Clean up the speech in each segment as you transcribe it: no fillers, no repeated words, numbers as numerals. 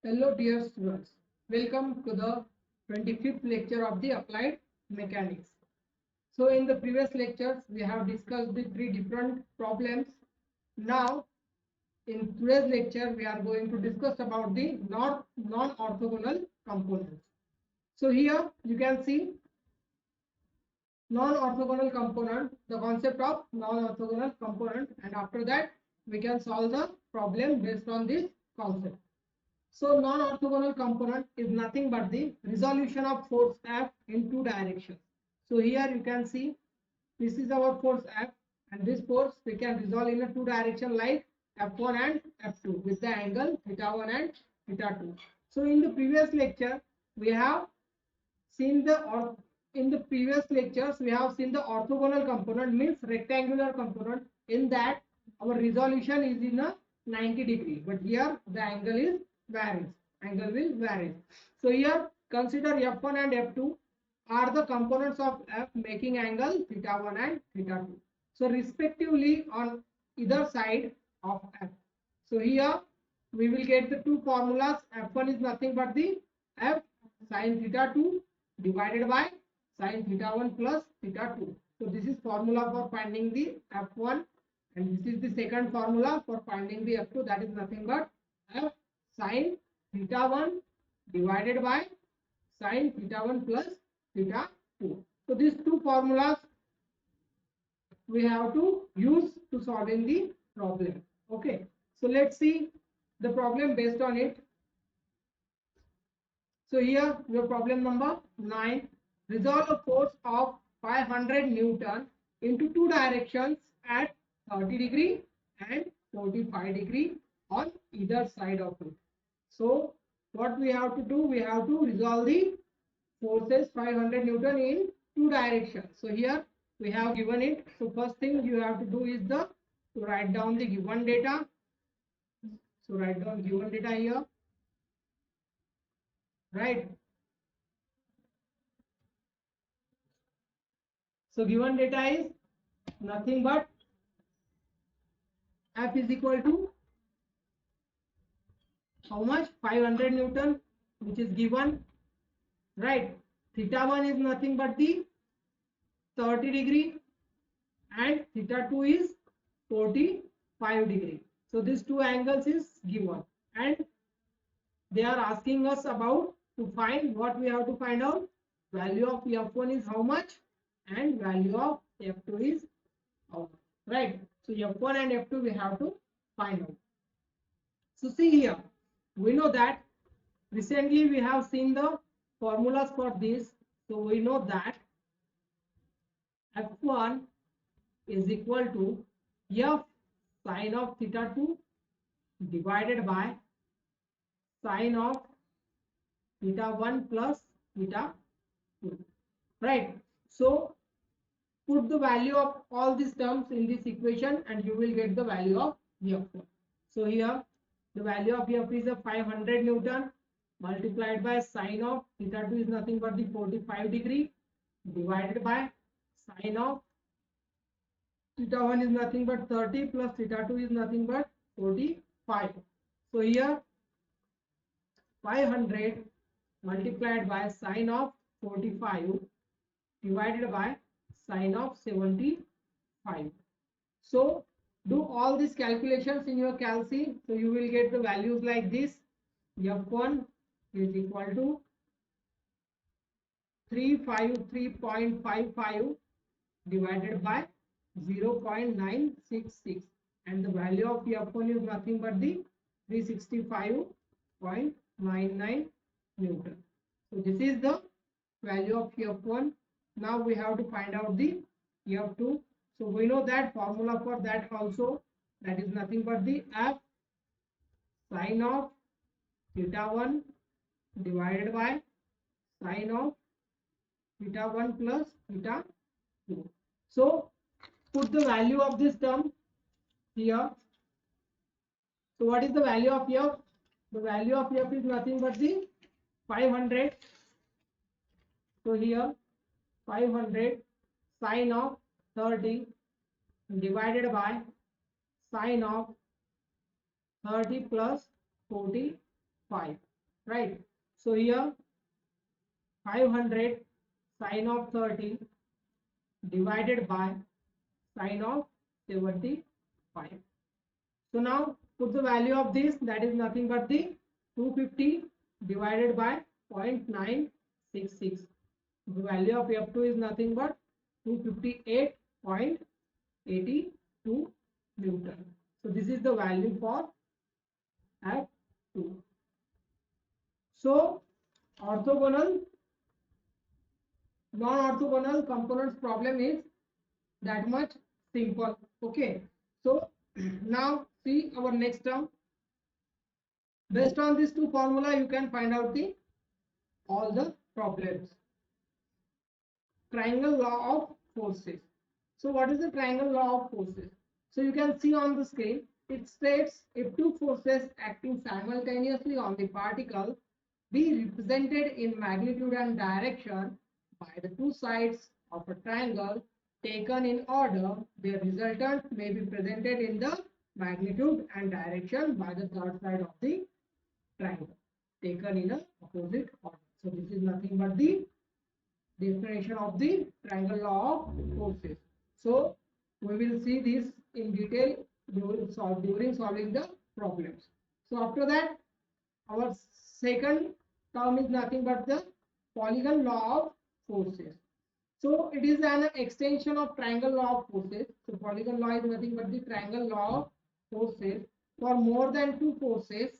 Hello dear students, welcome to the 25th lecture of the Applied Mechanics. So in the previous lectures we have discussed the three different problems. Now in today's lecture we are going to discuss about the non-orthogonal components. So here you can see non-orthogonal component, the concept of non-orthogonal component, and after that we can solve the problem based on this concept. So non-orthogonal component is nothing but the resolution of force F in two directions. So here you can see this is our force F, and this force we can resolve in a two direction like F1 and F2 with the angle theta1 and theta2. So in the previous lecture we have seen the orthogonal component, means rectangular component, in that our resolution is in a 90-degree, but here the angle is varies. Angle will vary. So here consider F1 and F2 are the components of F making angle theta1 and theta2. So respectively on either side of F. So here we will get the two formulas. F1 is nothing but the F sin theta2 divided by sin theta1 plus theta2. So this is formula for finding the F1, and this is the second formula for finding the F2, that is nothing but F sin theta1 divided by sin theta1 plus theta2. So these two formulas we have to use to solving the problem. Okay, so let's see the problem based on it. So here your problem number 9. Resolve a force of 500 Newton into two directions at 30-degree and 45-degree on either side of it. So what we have to do, we have to resolve the forces 500 Newton in two directions. So here we have given it. So first thing you have to do is to write down the given data. So write down given data here. Right. So given data is nothing but F is equal to how much? 500 Newton, which is given. Right. Theta1 is nothing but the 30-degree and theta2 is 45-degree. So these two angles is given, and they are asking us about to find what we have to find out. Value of F1 is how much and value of F2 is how much. Right. So F1 and F2 we have to find out. So see here, we know that recently we have seen the formulas for this. So we know that F1 is equal to F sin of theta2 divided by sin of theta1 plus theta2. Right. So put the value of all these terms in this equation and you will get the value of F1. So here the value of F is a 500 Newton multiplied by sin of theta2 is nothing but the 45-degree divided by sin of theta1 is nothing but 30 plus theta2 is nothing but 45. So here 500 multiplied by sin of 45 divided by sin of 75. So do all these calculations in your calci. So you will get the values like this. F1 is equal to 353.55 divided by 0.966, and the value of F1 is nothing but the 365.99 Newton. So this is the value of F1. Now we have to find out the F2. So we know that formula for that also, that is nothing but the F sin of theta1 divided by sin of theta1 plus theta2. So put the value of this term here. So what is the value of F? The value of F is nothing but the 500. So here 500 sin of 30 divided by sin of 30 plus 45. right? So here 500 sine of 30 divided by sine of 75. So now put the value of this, that is nothing but the 250 divided by 0.966. The value of F2 is nothing but 258.82 Newton. So this is the value for F2. So orthogonal, non-orthogonal components problem is that much simple. Okay. So now see our next term. Based on these two formula, you can find out the all the problems. Triangle law of forces. So what is the triangle law of forces? So you can see on the screen, it states if two forces acting simultaneously on the particle be represented in magnitude and direction by the two sides of a triangle taken in order, their resultant may be presented in the magnitude and direction by the third side of the triangle taken in a opposite order. So this is nothing but the definition of the triangle law of forces. So we will see this in detail during solving the problems. So after that, our second term is nothing but the polygon law of forces. So it is an extension of triangle law of forces. So polygon law is nothing but the triangle law of forces for more than two forces.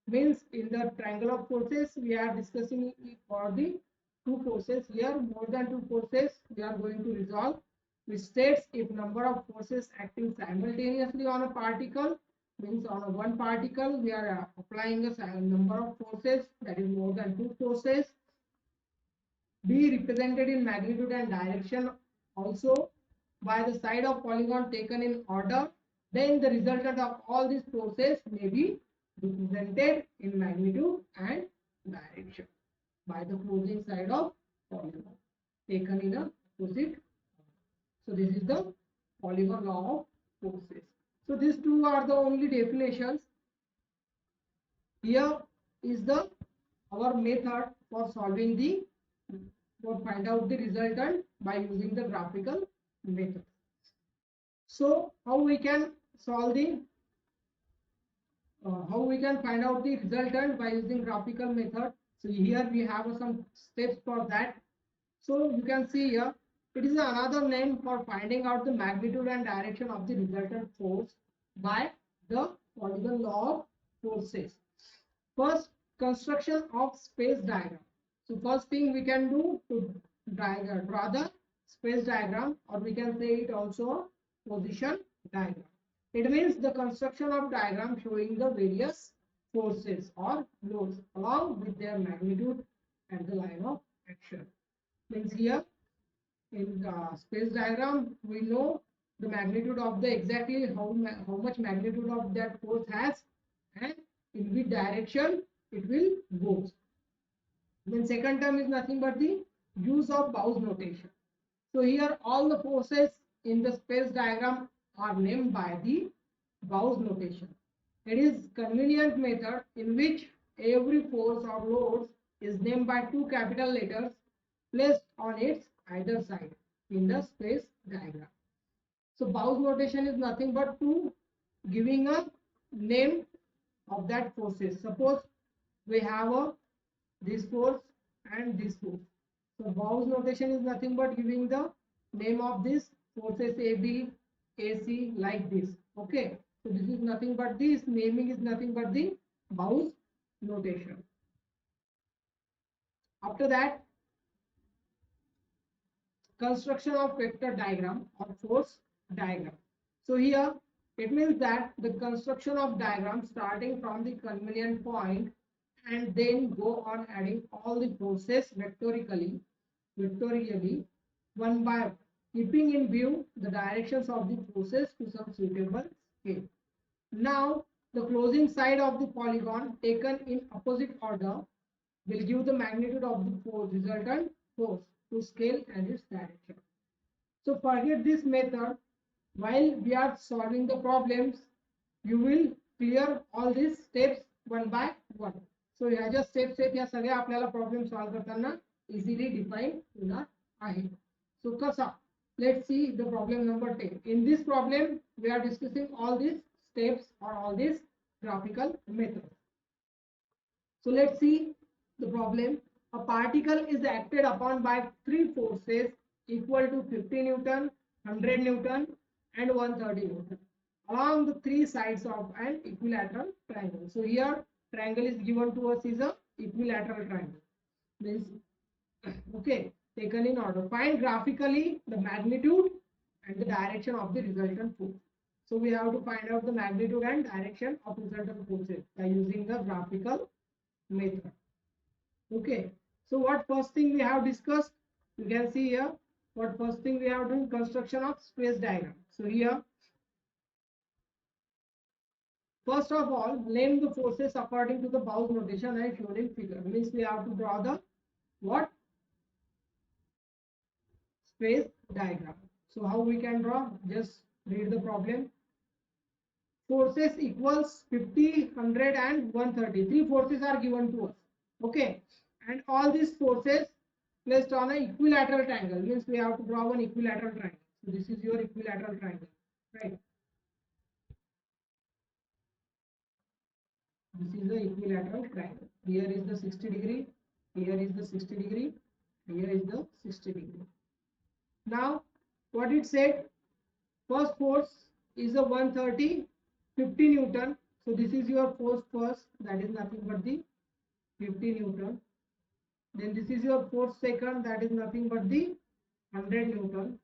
Means in the triangle of forces we are discussing for the two forces. Here more than two forces we are going to resolve, which states if number of forces acting simultaneously on a particle, means on a one particle we are applying a number of forces, that is more than two forces, be represented in magnitude and direction also by the side of polygon taken in order, then the resultant of all these forces may be represented in magnitude and direction by the closing side of polygon taken in a opposite. So this is the polygon law of forces. So these two are the only definitions. Here is the our method for solving the, for find out the resultant by using the graphical method. So how we can solve the how we can find out the resultant by using graphical method. So here we have some steps for that. So you can see here it is another name for finding out the magnitude and direction of the resultant force by the polygon law of forces. First, construction of space diagram. So first thing we can do to draw the space diagram, or we can say it also position diagram. It means the construction of diagram showing the various forces or loads along with their magnitude and the line of action. Means here in the space diagram we know the magnitude of the exactly how much magnitude of that force has and in which direction it will go. Then second term is nothing but the use of Gauss notation. So here all the forces in the space diagram are named by the Gauss notation. It is convenient method in which every force or load is named by two capital letters placed on its either side in the space diagram. So Gauss notation is nothing but to giving a name of that forces. Suppose we have a this force and this force. So Gauss notation is nothing but giving the name of this forces AB, AC like this. Okay. So this is nothing but this naming is nothing but the Gauss notation. After that, construction of vector diagram or force diagram. So here it means that the construction of diagram starting from the convenient point and then go on adding all the forces vectorially one by one, keeping in view the directions of the forces to some suitable scale. Now the closing side of the polygon taken in opposite order will give the magnitude of the force resultant force to scale and its direction. So forget this method. While we are solving the problems, you will clear all these steps one by one. सो ह्या ज्या steps आहेत ह्या सगळ्या आपल्याला problem solve करताना easily define होणार आहे. सो कसा, let's see the problem number 10. In this problem we are discussing all these steps or all these graphical methods. So let's see the problem. A particle is acted upon by three forces equal to 50 Newton, 100 Newton and 130 Newton along the three sides of an equilateral triangle. So here triangle is given to us is a equilateral triangle. Means okay, taken in order. Find graphically the magnitude and the direction of the resultant force. So we have to find out the magnitude and direction of resultant forces by using the graphical method. Okay, so what first thing we have discussed, you can see here what first thing we have done, construction of space diagram. So here first of all name the forces according to the Bow's notation as shown in figure. Means we have to draw the what space diagram. So how we can draw, just read the problem. Forces equals 50, 100 and 130. Three forces are given to us. Okay, and all these forces placed on an equilateral triangle. Means we have to draw one equilateral triangle. So this is your equilateral triangle, right? This is the equilateral triangle. Here is the 60 degree, here is the 60 degree, here is the 60 degree. Now what it said, first force is a 130, 50 Newton. So this is your force first, that is nothing but the 50 Newton. Then this is your force second, that is nothing but the 100 Newton.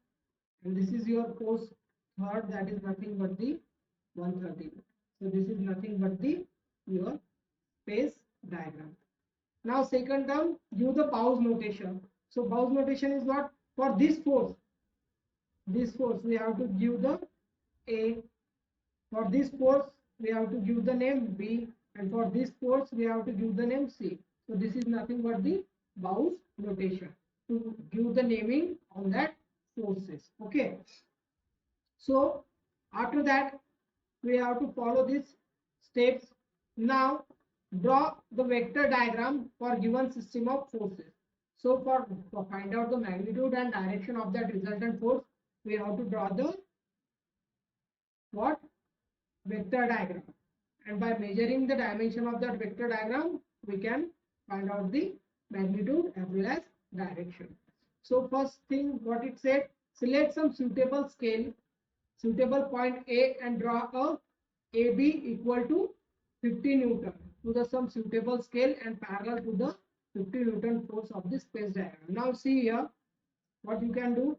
And this is your force third, that is nothing but the 130. So this is nothing but the your space diagram. Now second term, give the Bow's notation. So Bow's notation is what? For this force we have to give the A. For this force we have to give the name B, and for this force we have to give the name C. So this is nothing but the Bow's notation to give the naming on that forces. Okay, so after that we have to follow these steps. Now draw the vector diagram for given system of forces. So for find out the magnitude and direction of that resultant force, we have to draw the what? Vector diagram. And by measuring the dimension of that vector diagram, we can find out the magnitude as well as direction. So first thing what it said, select some suitable scale, suitable point A and draw a AB equal to 50 Newton to the some suitable scale and parallel to the 50 Newton force of the space diagram. Now see here what you can do.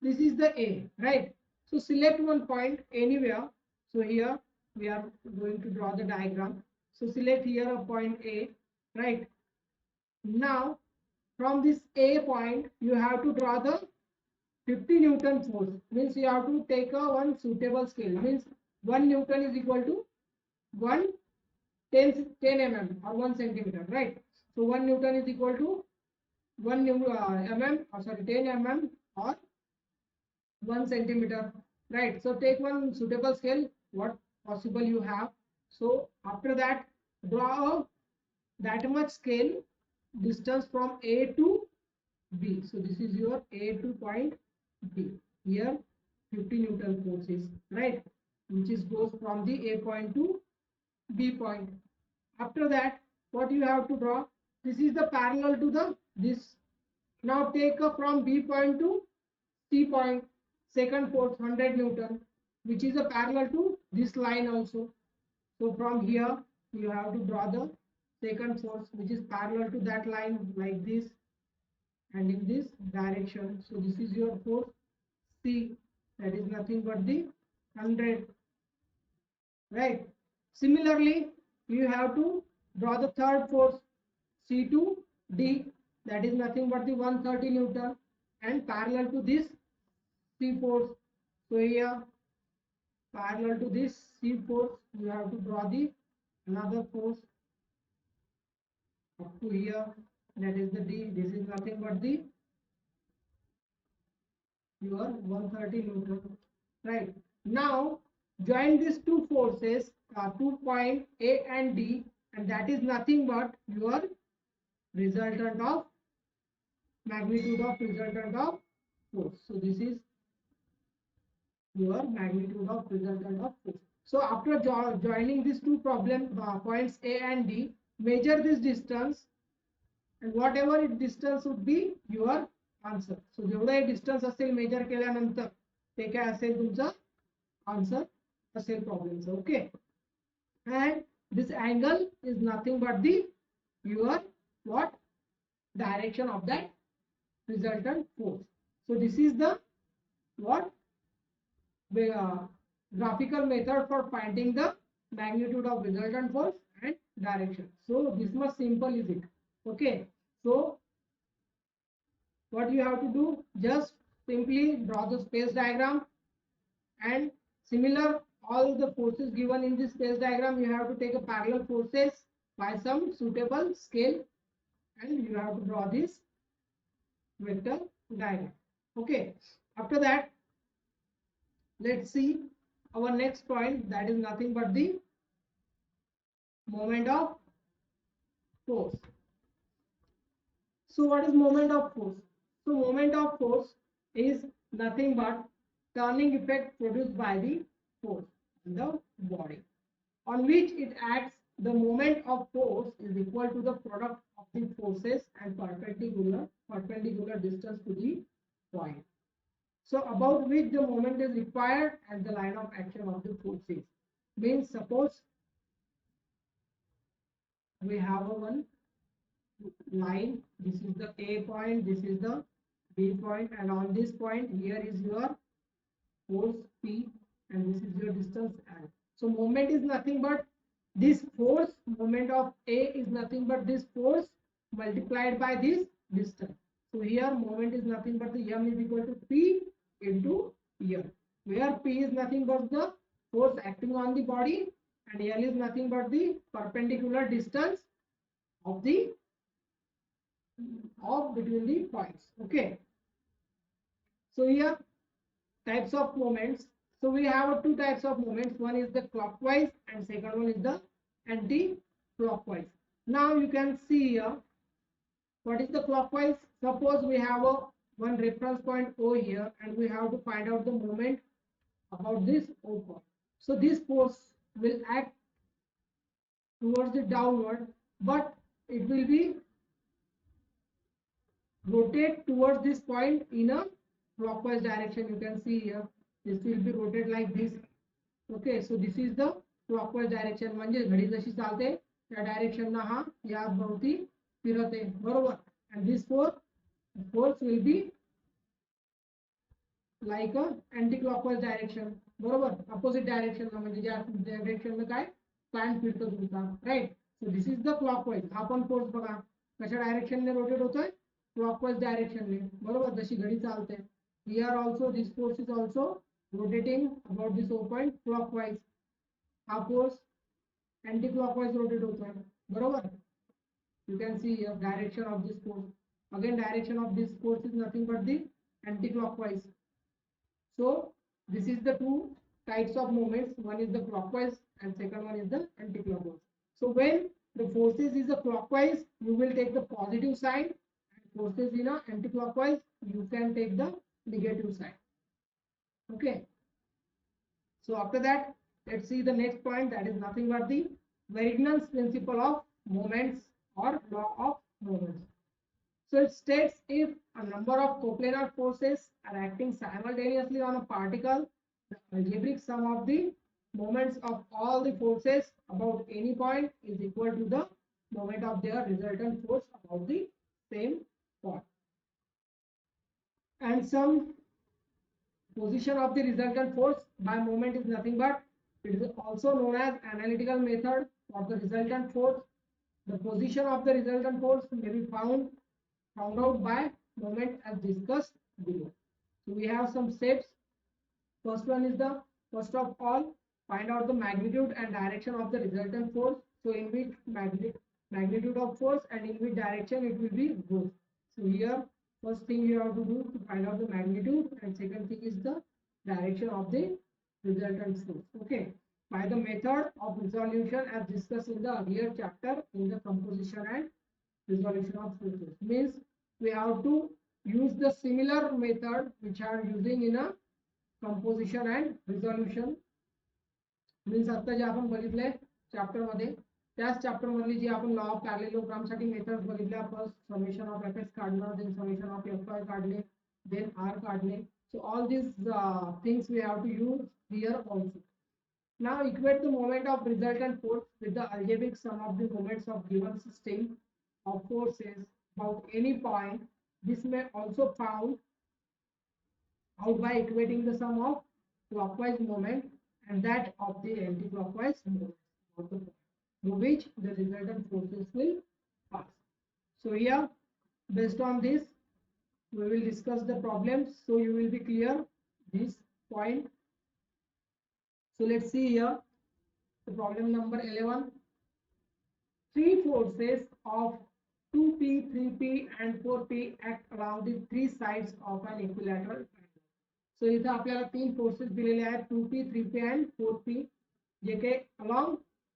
This is the A, right? So select one point anywhere. So here we are going to draw the diagram. So select here a point A, right? Now from this A point you have to draw the 50 Newton force. Means you have to take a one suitable scale. Means 1 Newton is equal to 10 mm or 1 centimeter, right? So 1 Newton is equal to 1 mm, or sorry, 10 mm or 1 centimeter, right? So take one suitable scale, what possible you have. So after that, draw that much scale distance from A to B. So this is your A to point B. Here 50 Newton force is, right, which is goes from the A point to B point. After that, what you have to draw? This is the parallel to the this. Now take a from B point to C point, second force 100 Newton, which is a parallel to this line also. So from here you have to draw the second force which is parallel to that line like this and in this direction. So this is your force C, that is nothing but the 100, right? Similarly, you have to draw the third force C to D, that is nothing but the 130 Newton and parallel to this C force. So here parallel to this C force you have to draw the another force up to here, that is the D. This is nothing but the your 130 Newton, right? Now join these two forces, 2 point A and D, and that is nothing but your resultant of magnitude of resultant of force. So this is your magnitude of resultant of force. So after joining these two problem points A and D, measure this distance, and whatever its distance would be your answer. So जेवढा distance असेल major केल्यानंतर ते काय असेल तुमचा answer असेल प्रॉब्लेमचा. Okay. And this angle is nothing but the your what direction of that resultant force. So this is the what graphical method for finding the magnitude of resultant force and direction. So this much simple is it. Okay. So what you have to do, just simply draw the space diagram, and similar all the forces given in this space diagram, you have to take a parallel forces by some suitable scale, and you have to draw this vector diagram. Okay. After that, let's see our next point, that is nothing but the moment of force. So what is moment of force? So moment of force is nothing but turning effect produced by the force in the body, on which it acts. The moment of force is equal to the product of the forces and perpendicular distance to the point. So about which the moment is required and the line of action of the forces. Means suppose we have a one line, this is the A point, this is the B point, and on this point here is your force P, and this is your distance L. So moment is nothing but this force, moment of A is nothing but this force multiplied by this distance. So here moment is nothing but the M is equal to P into M, where P is nothing but the force acting on the body, and L is nothing but the perpendicular distance of the between the points. Okay. So here types of moments. So we have two types of moments. One is the clockwise and second one is the anti-clockwise. Now you can see here what is the clockwise. Suppose we have a one reference point O here, and we have to find out the moment about this O point. So this force will act towards the downward, but it will be rotate towards this point in a clockwise direction. You can see here this will be rotated like this. Okay, so this is the clockwise direction, म्हणजे घडी जशी चालते त्या direction ना हा या भोवती फिरते, बरोबर. And this force will be like a anti-clockwise direction, बरोबर, opposite direction ना, म्हणजे ज्या डायरेक्शन काय प्लॅन फिरतो तुमचा, right. So this is the clockwise. हा पण फोर्स बघा कशा डायरेक्शनने रोटेट होतोय, क्लॉकवाइज डायरेक्शनने, बरोबर, जशी घडी चालते. Here also this force is also rotating about this O point clockwise. हा फोर्स एंटी क्लॉकवाइज रोटेट होतोय, बरोबर. You can see here direction of this force. Again, direction of this force is nothing but the anti-clockwise. So this is the two types of moments. One is the clockwise and second one is the anti-clockwise. So when the forces is a clockwise, you will take the positive side, and forces in a anti-clockwise, you can take the negative side. Okay. So after that, let's see the next point, that is nothing but the Varignon's principle of moments or law of moments. So it states if a number of coplanar forces are acting simultaneously on a particle, the algebraic sum of the moments of all the forces about any point is equal to the moment of their resultant force about the same point. And some position of the resultant force by moment is nothing but, it is also known as analytical method for the resultant force. The position of the resultant force may be found out by moment as discussed below. So we have some steps. First one is the first of all find out the magnitude and direction of the resultant force. So in which magnitude of force and in which direction it will be both. So here first thing you have to do to find out the magnitude, and second thing is the direction of the resultant force. Okay. by the method of resolution as discussed in the earlier chapter in the composition and resolution of forces. Means we have to use the similar method which are using in a composition and resolution. Means आता जे आपण बघितले chapter मध्ये त्याच chapter मधली जी आपण law of parallelogram साठी methods बघितल्या. First summation of F X काढलं, then summation of F Y काढले, देन आर काढले. So all these things we have to use here also. Now equate the moment of resultant force with the algebraic sum of the moments of given system of forces about any point. This may also found out by equating the sum of clockwise moment and that of the anti-clockwise moment through which the resultant forces will pass. So here, based on this, we will discuss the problems. So you will be clear this point. So let's see here the problem number 11. Three forces of 2p, 3p and 4p act around the three sides of an equilateral triangle. So इथे आपल्याला तीन forces दिलेले आहेत 2p, 3p and 4p जे के along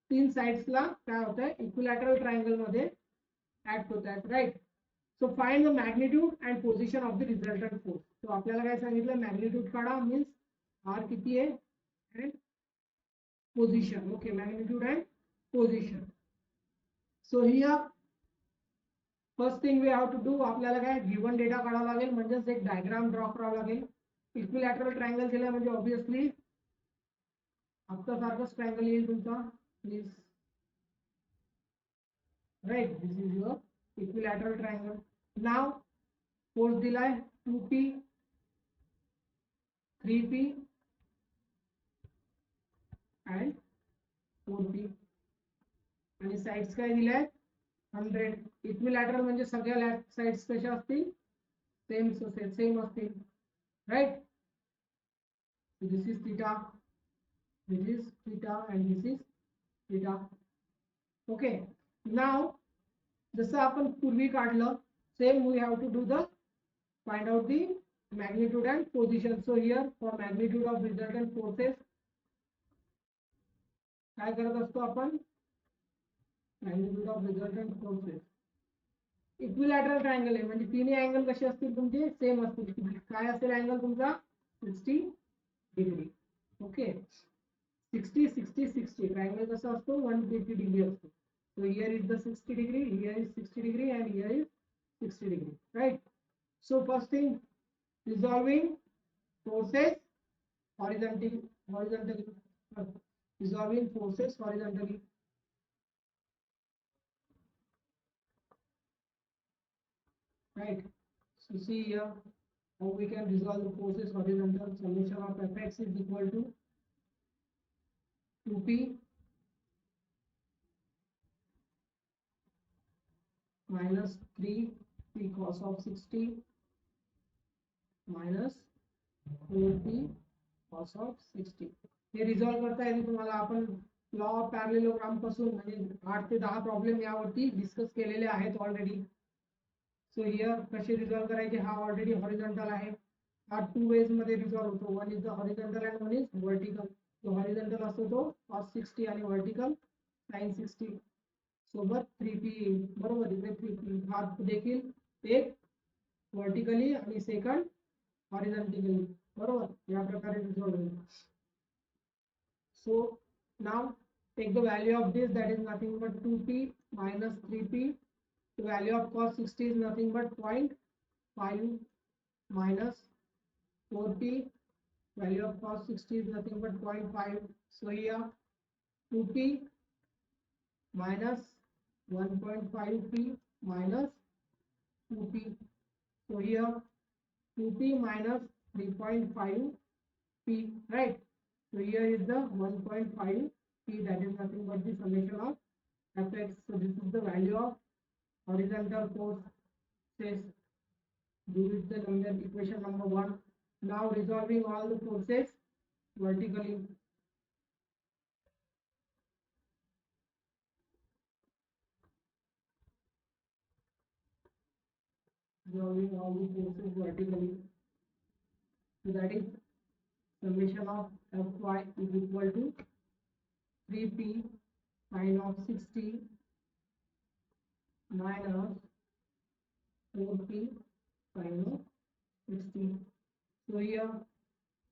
तीन sides ला काय होत आहे इक्विलॅटरल ट्रायंगल मध्ये ऍक्ट होत आहेत, right. So find the magnitude and position of the resultant force. So आपल्याला काय सांगितलं मॅग्निट्यूड काढा मीन्स आर किती आहे and position. Okay, magnitude and position. So here first thing we have to do आपल्याला काय गिवन डेटा काढावा लागेल म्हणजेच एक डायग्राम ड्रॉ करावा लागेल. इक्विलॅटरल ट्रायंगल दिला म्हणजे ऑब्वियसली आपका सारखाच ट्रायंगल येईल तुमचा please, right. This is your equilateral triangle. Now force दिलाय 2p, 3p and 4p आणि साइड्स काय दिलाय 100. इक्विलॅटरल म्हणजे सगळ्या साइड्स कशा असतील सेम असतील, right. This is theta, this is theta and this is theta. Okay, now जसं आपण पूर्वी काढलं same we have to do the find out the magnitude and position. So here for magnitude of resultant forces काय करत असतो आपण magnitude of resultant forces. Equilateral triangle आहे म्हणजे तिन्ही अँगल कसे असतील तुमचे सेम असतील. काय असेल अँगल तुमचा 60 डिग्री. ओके, 60 60 60 triangle कसा असतो 180 degree असतो. So here is the 60 degree, here is 60 degree and here is 60 degree, right. So first thing, resolving forces horizontally, resolving forces horizontally. Right, so see here how we can resolve the forces horizontal. Summation of fx is equal to 2p minus 3p cos of 60 minus 4p cos of 60. हे resolve करता येईल तुम्हाला. आपण law of parallelogram पासून म्हणजे 8 ते 10 problem यावरती discuss केलेले आहेत ऑलरेडी. सो हियर कसे रिझॉल्व करायचे, हा ऑलरेडी हॉरिझॉन्टल आहे. हा 2 वेज मध्ये रिझॉल्व होतो. One is the horizontal and one is vertical. जो हॉरिझॉन्टल असतो तो cos 60 आणि व्हर्टिकल sin 60 सोबत 3p येईल, बरोबर. इथे 3p हा देखील एक व्हर्टिकली आणि सेकंड हॉरिझॉन्टली, बरोबर. या प्रकारे रिझॉल्व होईल. So now take the value of this, that is nothing but 2p minus 3p. The value of cos 60 is nothing but 0.5 minus 4p. Value of cos 60 is nothing but 0.5. So here 2p minus 1.5p minus 2p. So here 2p minus 3.5p, right. So here is the 1.5p, that is nothing but the summation of fx. So this is the value of horizontal force. Says do with the number equation number 1. Now resolving all the forces vertically. Resolving all the forces vertically. So that is summation of fy is equal to 3p sine of 60 minus 4p sine of 60. So here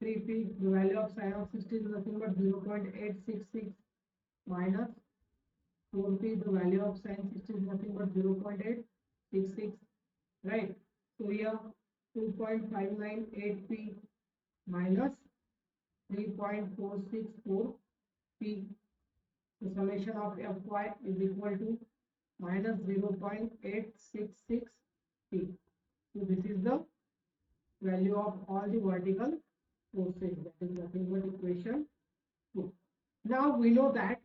3p, the value of sine of 60 is nothing but 0.866 minus 4p, the value of sine 60 is nothing but 0.866, right? So here 2.598p minus 3.464p. The summation of Fy is equal to minus 0.866p. So this is the value of all the vertical forces. That is nothing but equation 2. Now we know that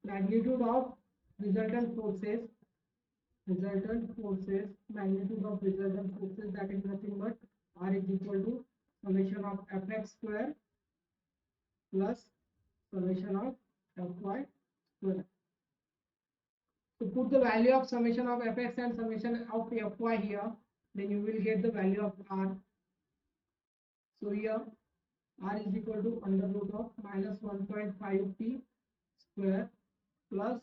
magnitude of resultant forces, magnitude of resultant forces, that is nothing but R is equal to summation of Fx square plus summation of Fy square. So put the value of summation of Fx and summation of Fy here, then you will get the value of R. So here R is equal to under root of minus 1.5p square plus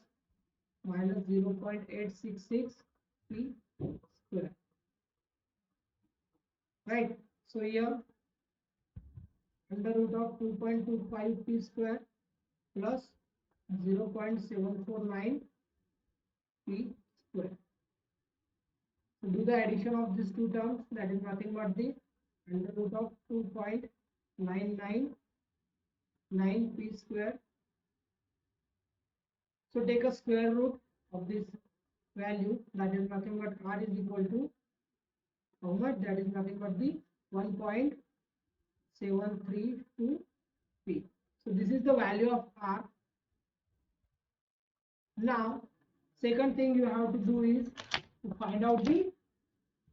minus 0.866p square, right? So here under root of 2.25p square plus 0.749p square. So do the addition of these two terms, that is nothing but the under root of 2.999p square. So take a square root of this value, that is nothing but R is equal to how much? That is nothing but the 1.732p. So this is the value of R. Now second thing you have to do is to find out the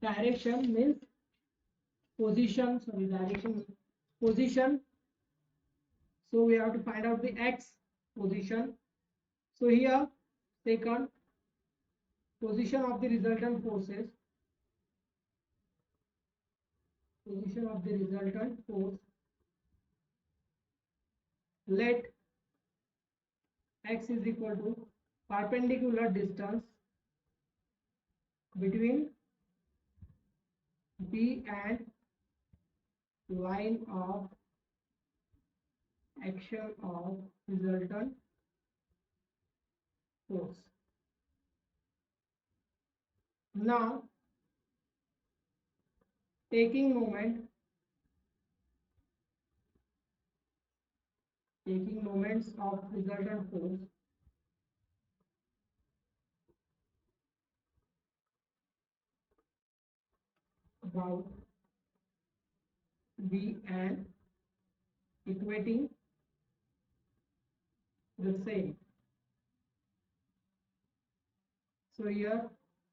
direction, means position, position. So we have to find out the x position. So here second, position of the resultant forces, force, let x is equal to perpendicular distance between B and line of action of resultant force. Now taking moments of resultant force, about B and equating the same. So here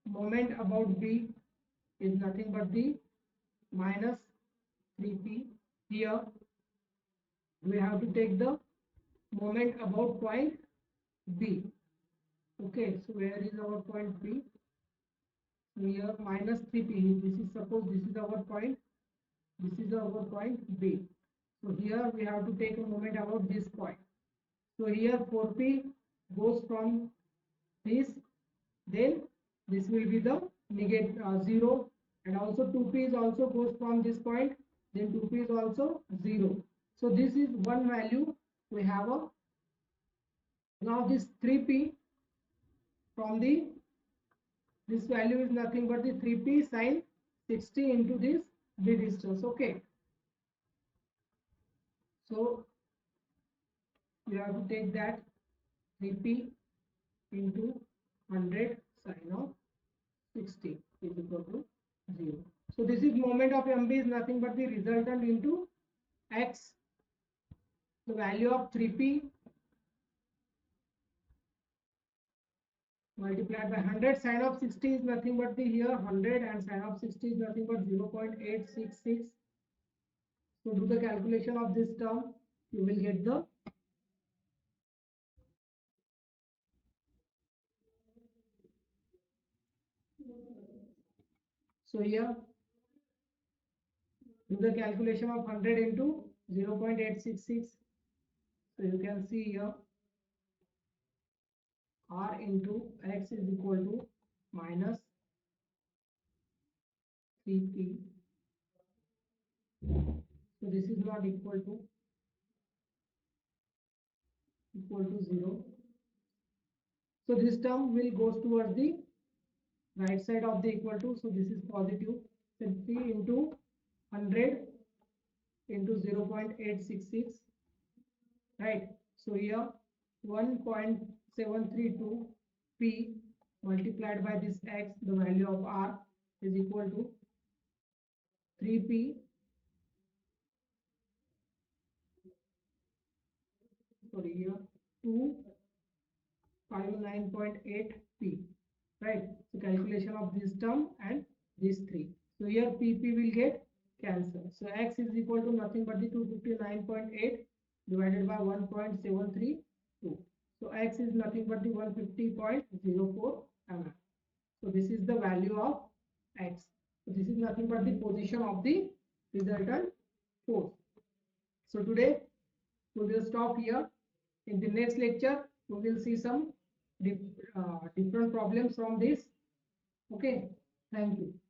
moment about B is nothing but the minus 3p. Here we have to take the moment about point B. Okay, so where is our point B? Here minus 3p. This is, suppose this is our point. This is our point B. So here we have to take a moment about this point. So here 4p goes from this, then this will be the negate 0, and also 2p is also goes from this point, then 2p is also 0. So this is one value we have a. Now this 3p from the, this value is nothing but the 3p sine 60 into this B distance. Okay, so we have to take that 3p into 100 sine of 60 is equal to 0. So this is moment of MB is nothing but the resultant into x. The value of 3p multiplied by 100 sine of 60 is nothing but the here 100, and sine of 60 is nothing but 0.866. So do the calculation of this term, you will get the so here Do the calculation of 100 into 0.866. So you can see here R into X is equal to minus 3P. So this is not equal to 0. So this term will goes towards the right side of the equal to. So this is positive. So 3 into 100 into 0.866, right? So here 1.732 P multiplied by this X, the value of R is equal to 3P, sorry, here 259.8 P, right? So calculation of this term and these three. So here PP will get cancelled. So X is equal to nothing but the 259.8 divided by 1.732. So X is nothing but the 150.04 mm. So this is the value of X. So this is nothing but the position of the resultant force. So today we will stop here. In the next lecture we will see some different problems from this. Okay, thank you.